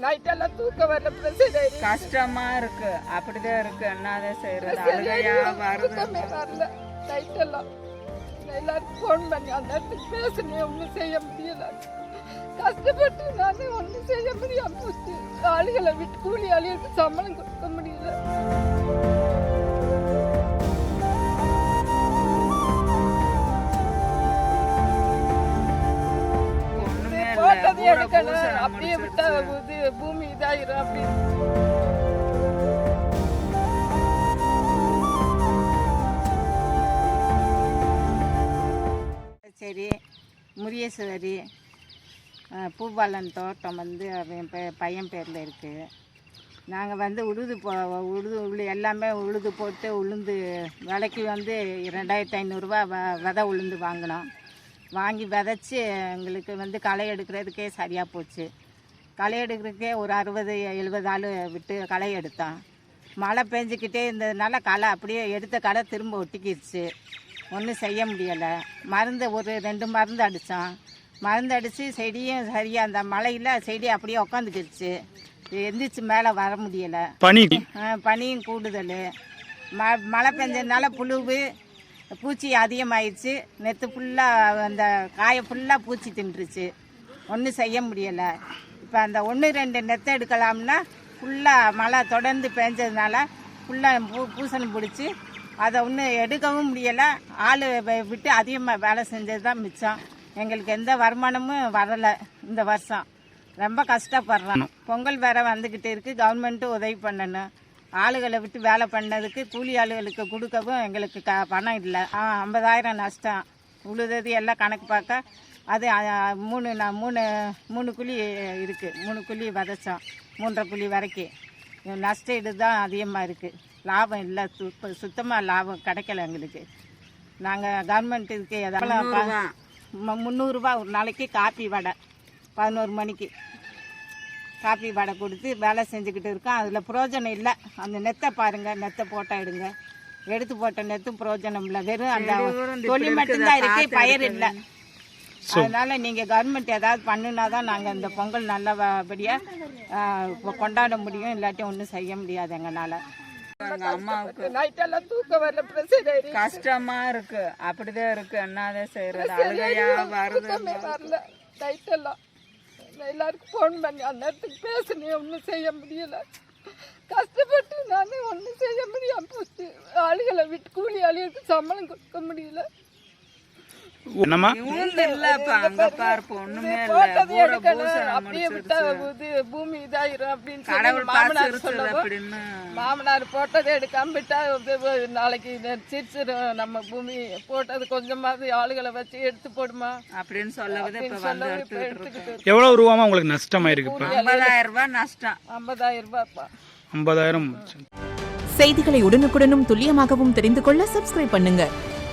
நைட்டெல்லாம் தூக்கம் வரல, பிரச்சனை கஷ்டமா இருக்கு. அப்படிதான் இருக்கு. என்னதான் செய்யறது? அழுகையா தூக்கமே வரல நைட்டெல்லாம். எல்லாருக்கும் ஃபோன் பண்ணி அந்த இடத்துக்கு பேசுனேன், ஒன்றும் செய்ய முடியல. கஷ்டப்பட்டு நான் ஒன்றும் செய்ய முடியாம போச்சு. ஆளுகளை விட்டு கூலி ஆளுகளுக்கு சம்பளம் கொடுக்க முடியல. போட்டது எடுக்கணும், அப்படியே விட்டா பூமி இதாயிரும் அப்படின்னு. சரி, முரியேஸ்வரி பூபாலன் தோட்டம் அவன் பையன் பேரில் இருக்குது. நாங்கள் உழுது எல்லாமே உழுது போட்டு உளுந்து விலைக்கு 2500 விதை உளுந்து வாங்கினோம். வாங்கி விதைச்சி எங்களுக்கு களை எடுக்கிறதுக்கே சரியாக போச்சு. களை எடுக்கிறதுக்கே ஒரு 60-70 ஆள் விட்டு களை எடுத்தோம். மழை பெஞ்சிக்கிட்டே இருந்ததுனால களை அப்படியே எடுத்த களை திரும்ப ஒட்டிக்கிடுச்சு. ஒன்றும் செய்ய முடியலை. ஒரு 2 மருந்து அடித்தோம். மருந்து அடித்து செடியும் சரியாக அந்த மழையில் செடி அப்படியே உக்காந்துக்கிடுச்சு. எந்திரிச்சு மேலே வர முடியலை. பனியும் கூடுதல். மழை பெஞ்சதுனால புழுவு பூச்சி அதிகமாகிடுச்சு. நெத்து ஃபுல்லாக அந்த காயை ஃபுல்லாக பூச்சி தின்றுச்சு. ஒன்றும் செய்ய முடியலை. இப்போ அந்த 1-2 நெத்தை எடுக்கலாம்னா ஃபுல்லாக மழை தொடர்ந்து பெஞ்சதுனால ஃபுல்லாக பூசணி பிடிச்சி அதை ஒன்றும் எடுக்கவும் முடியலை. ஆள் விட்டு அதிகமாக வேலை செஞ்சது தான் மிச்சம். எங்களுக்கு எந்த வருமானமும் வரலை இந்த வருஷம். ரொம்ப கஷ்டப்படுறோம். பொங்கல் வேற வந்துக்கிட்டு இருக்குது. கவர்மெண்ட்டும் உதவி பண்ணணும். ஆளுகளை விட்டு வேலை பண்ணதுக்கு கூலி ஆளுகளுக்கு கொடுக்கவும் எங்களுக்கு பணம் இல்லை. 50,000 நஷ்டம். உழுதது எல்லாம் கணக்கு பார்க்க அது 3 குழி இருக்குது. 3 குழி விதைச்சோம். 3.5 குழி வரைக்கும் நஷ்ட ஈடு தான் அதிகமாக இருக்குது. லாபம் இல்லை. சுத்தமாக லாபம் கிடைக்கல எங்களுக்கு. நாங்கள் கவர்மெண்ட் இதுக்கு எதாவது 300 ரூபா ஒரு நாளைக்கு காப்பி வடை 11 மணிக்கு காப்பி வடை கொடுத்து வேலை செஞ்சுக்கிட்டு இருக்கோம். அதில் புரோஜனம் இல்லை. அந்த நெத்தை பாருங்கள், நெத்தை போட்டால் எடுங்க. எடுத்து போட்ட நெத்தும் புரோஜனம் இல்லை. வெறும் அந்த தொழில் மட்டும்தான் இருக்கு, பயிர் இல்லை. அதனால் நீங்கள் கவர்மெண்ட் ஏதாவது பண்ணுனா தான் நாங்கள் இந்த பொங்கல் நல்லபடியாக கொண்டாட முடியும். இல்லாட்டி ஒன்றும் செய்ய முடியாது எங்களால். அம்மாவுக்கு நைட்டெல்லாம் தூக்கம் வரல, பிரச்சனை கஷ்டமா இருக்கு. அப்படிதான் இருக்கு. என்னதான் செய்யறது? அழுகையா தூக்கமே வரல நைட்டெல்லாம். எல்லாருக்கும் ஃபோன் பண்ணி அந்த இடத்துக்கு பேசுனேன், ஒன்றும் செய்ய முடியல. கஷ்டப்பட்டு நான் ஒன்றும் செய்ய முடியாம போச்சு. ஆளுகளை விட்டு கூலி ஆளுகளுக்கு சம்பளம் கொடுக்க முடியல. அப்படியே விட்டா பூமி இதாயிரும் அப்படின்னு மாமனார் சொல்லவும், மாமனார் போட்டதை எடுக்காம விட்டா நாளைக்கு சிரிச்சிரும். நம்ம பூமி போட்டது கொஞ்சமாவது ஆளுகளை வச்சு எடுத்து போடுமா அப்படின்னு சொல்லவும் எவ்வளவு ரூபாமா உங்களுக்கு நஷ்டமாயிருக்கு? 50,000 ரூபாய் நஷ்டம். 50,000 ரூபாய்ப்பா. 50,000. செய்திகளை உடனுக்குடனும் துல்லியமாகவும் தெரிந்து கொள்ள சப்ஸ்கிரைப் பண்ணுங்க.